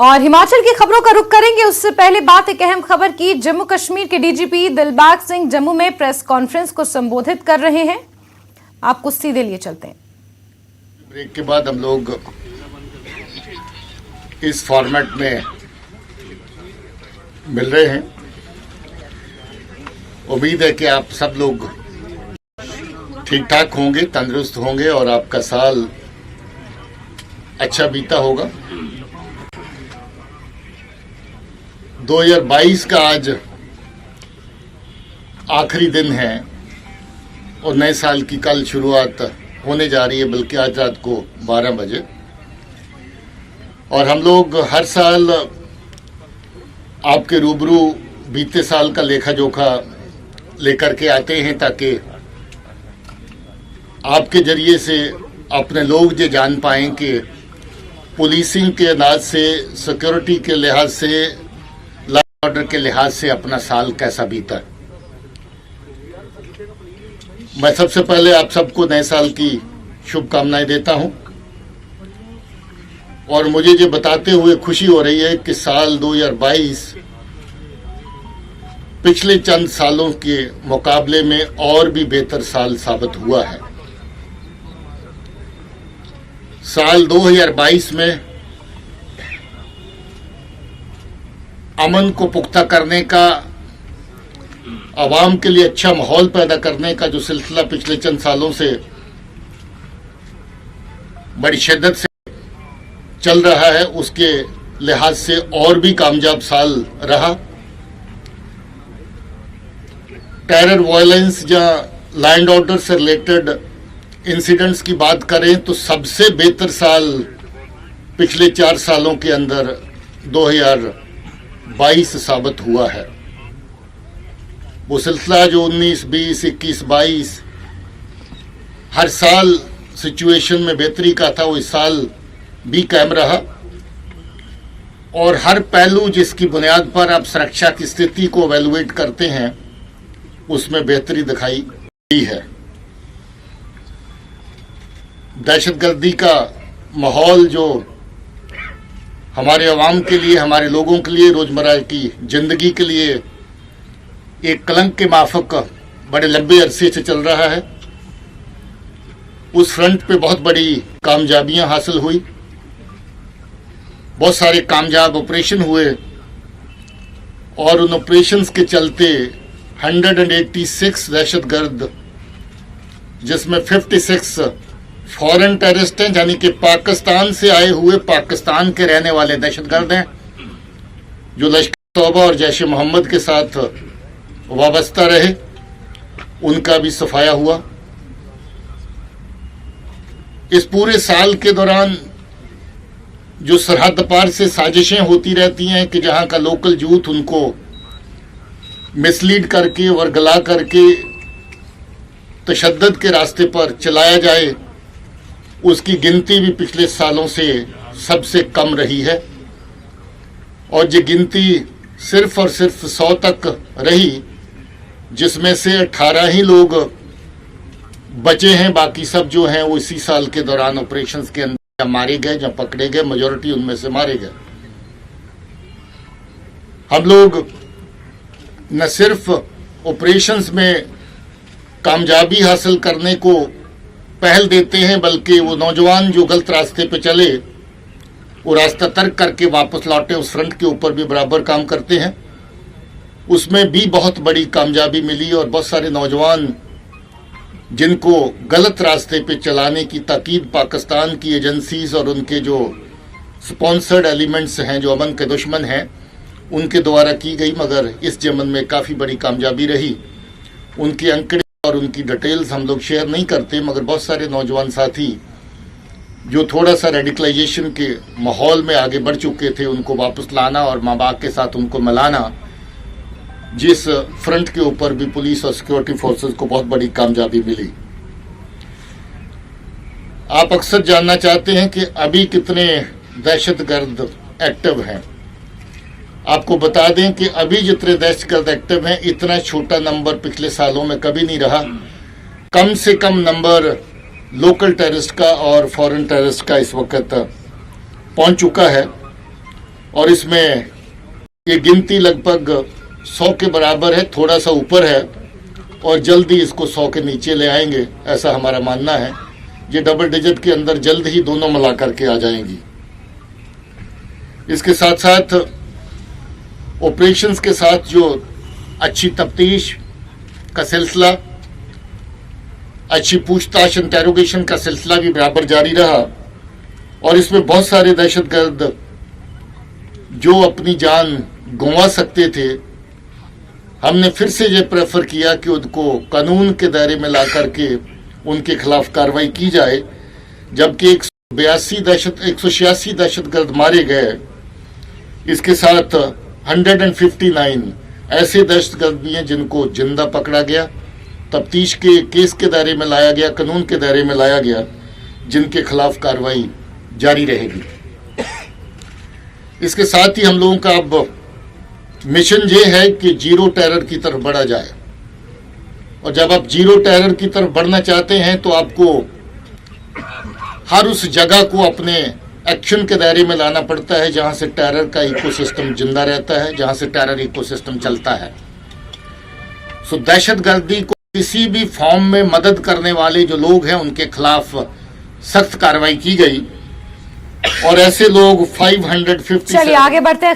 और हिमाचल की खबरों का रुख करेंगे। उससे पहले बात एक अहम खबर की। जम्मू कश्मीर के डीजीपी दिलबाग सिंह जम्मू में प्रेस कॉन्फ्रेंस को संबोधित कर रहे हैं। आपको सीधे लिए चलते हैं। ब्रेक के बाद हम लोग इस फॉर्मेट में मिल रहे हैं। उम्मीद है कि आप सब लोग ठीक ठाक होंगे, तंदुरुस्त होंगे और आपका साल अच्छा बीता होगा। 2022 का आज आखिरी दिन है और नए साल की कल शुरुआत होने जा रही है, बल्कि आज रात को 12 बजे। और हम लोग हर साल आपके रूबरू बीते साल का लेखा जोखा लेकर के आते हैं, ताकि आपके जरिए से अपने लोग ये जान पाएं कि पुलिसिंग के अंदाज से, सिक्योरिटी के लिहाज से, लॉ ऑर्डर के लिहाज से अपना साल कैसा बीता है। मैं सबसे पहले आप सबको नए साल की शुभकामनाएं देता हूं और मुझे ये बताते हुए खुशी हो रही है कि साल 2022 पिछले चंद सालों के मुकाबले में और भी बेहतर साल साबित हुआ है। साल 2022 में अमन को पुख्ता करने का, आवाम के लिए अच्छा माहौल पैदा करने का जो सिलसिला पिछले चंद सालों से बड़ी शिद्दत से चल रहा है, उसके लिहाज से और भी कामयाब साल रहा। टेरर, वायलेंस या लैंड ऑर्डर से रिलेटेड इंसिडेंट्स की बात करें तो सबसे बेहतर साल पिछले 4 सालों के अंदर 2022 साबित हुआ है। वो सिलसिला जो 19, 20, 21, 22 हर साल सिचुएशन में बेहतरी का था, वो इस साल भी कायम रहा और हर पहलू जिसकी बुनियाद पर आप सुरक्षा की स्थिति को एवेलुएट करते हैं, उसमें बेहतरी दिखाई दी है। दहशतगर्दी का माहौल जो हमारे अवाम के लिए, हमारे लोगों के लिए, रोजमर्रा की जिंदगी के लिए एक कलंक के माफक बड़े लंबे अरसे से चल रहा है, उस फ्रंट पे बहुत बड़ी कामयाबियां हासिल हुई। बहुत सारे कामयाब ऑपरेशन हुए और उन ऑपरेशंस के चलते 186 दहशतगर्द, जिसमें 56 फॉरेन टेररिस्ट हैं, यानी कि पाकिस्तान से आए हुए, पाकिस्तान के रहने वाले दहशतगर्द हैं, जो लश्कर तौबा और जैश मोहम्मद के साथ वाबस्ता रहे, उनका भी सफाया हुआ। इस पूरे साल के दौरान जो सरहद पार से साजिशें होती रहती हैं कि जहां का लोकल यूथ उनको मिसलीड करके, वर्गला करके तशद्दुद के रास्ते पर चलाया जाए, उसकी गिनती भी पिछले सालों से सबसे कम रही है। और ये गिनती सिर्फ और सिर्फ 100 तक रही, जिसमें से 18 ही लोग बचे हैं। बाकी सब जो हैं वो इसी साल के दौरान ऑपरेशंस के अंदर मारे गए या पकड़े गए, मेजॉरिटी उनमें से मारे गए। हम लोग न सिर्फ ऑपरेशंस में कामयाबी हासिल करने को पहल देते हैं, बल्कि वो नौजवान जो गलत रास्ते पे चले, वो रास्ता तर्क करके वापस लौटे, उस फ्रंट के ऊपर भी बराबर काम करते हैं। उसमें भी बहुत बड़ी कामयाबी मिली और बहुत सारे नौजवान जिनको गलत रास्ते पे चलाने की ताकीद पाकिस्तान की एजेंसीज और उनके जो स्पॉन्सर्ड एलिमेंट्स हैं, जो अमन के दुश्मन हैं, उनके द्वारा की गई, मगर इस जमन में काफ़ी बड़ी कामयाबी रही। उनके अंकड़े और उनकी डिटेल्स हम लोग शेयर नहीं करते, मगर बहुत सारे नौजवान साथी जो थोड़ा सा रेडिकलाइजेशन के माहौल में आगे बढ़ चुके थे, उनको वापस लाना और माँ बाप के साथ उनको मिलाना, जिस फ्रंट के ऊपर भी पुलिस और सिक्योरिटी फोर्सेस को बहुत बड़ी कामयाबी मिली। आप अक्सर जानना चाहते हैं कि अभी कितने दहशतगर्द एक्टिव हैं। आपको बता दें कि अभी जितने दहशतगर्द एक्टिव हैं, इतना छोटा नंबर पिछले सालों में कभी नहीं रहा। कम से कम नंबर लोकल टेररिस्ट का और फॉरेन टेररिस्ट का इस वक्त पहुंच चुका है। और इसमें ये गिनती लगभग 100 के बराबर है, थोड़ा सा ऊपर है और जल्दी इसको 100 के नीचे ले आएंगे, ऐसा हमारा मानना है। ये डबल डिजिट के अंदर जल्द ही दोनों मिला करके आ जाएंगी। इसके साथ साथ ऑपरेशंस के साथ जो अच्छी तफ्तीश का सिलसिला, अच्छी पूछताछ इंटेरोगेशन का सिलसिला भी बराबर जारी रहा और इसमें बहुत सारे दहशतगर्द जो अपनी जान गंवा सकते थे, हमने फिर से ये प्रेफर किया कि उनको कानून के दायरे में ला करके उनके खिलाफ कार्रवाई की जाए। जबकि 186 दहशतगर्द मारे गए, इसके साथ 159 ऐसे दहशतगर्द भी हैं जिनको जिंदा पकड़ा गया, तफ्तीश के केस के दायरे में लाया गया, कानून के दायरे में लाया गया, जिनके खिलाफ कार्रवाई जारी रहेगी। इसके साथ ही हम लोगों का अब मिशन ये है कि जीरो टेरर की तरफ बढ़ा जाए और जब आप जीरो टेरर की तरफ बढ़ना चाहते हैं तो आपको हर उस जगह को अपने एक्शन के दायरे में लाना पड़ता है जहां से टेरर का इकोसिस्टम जिंदा रहता है, जहां से टेरर इकोसिस्टम चलता है। सो दहशतगर्दी को किसी भी फॉर्म में मदद करने वाले जो लोग हैं उनके खिलाफ सख्त कार्रवाई की गई और ऐसे लोग 550 चलिए आगे बढ़ते हैं।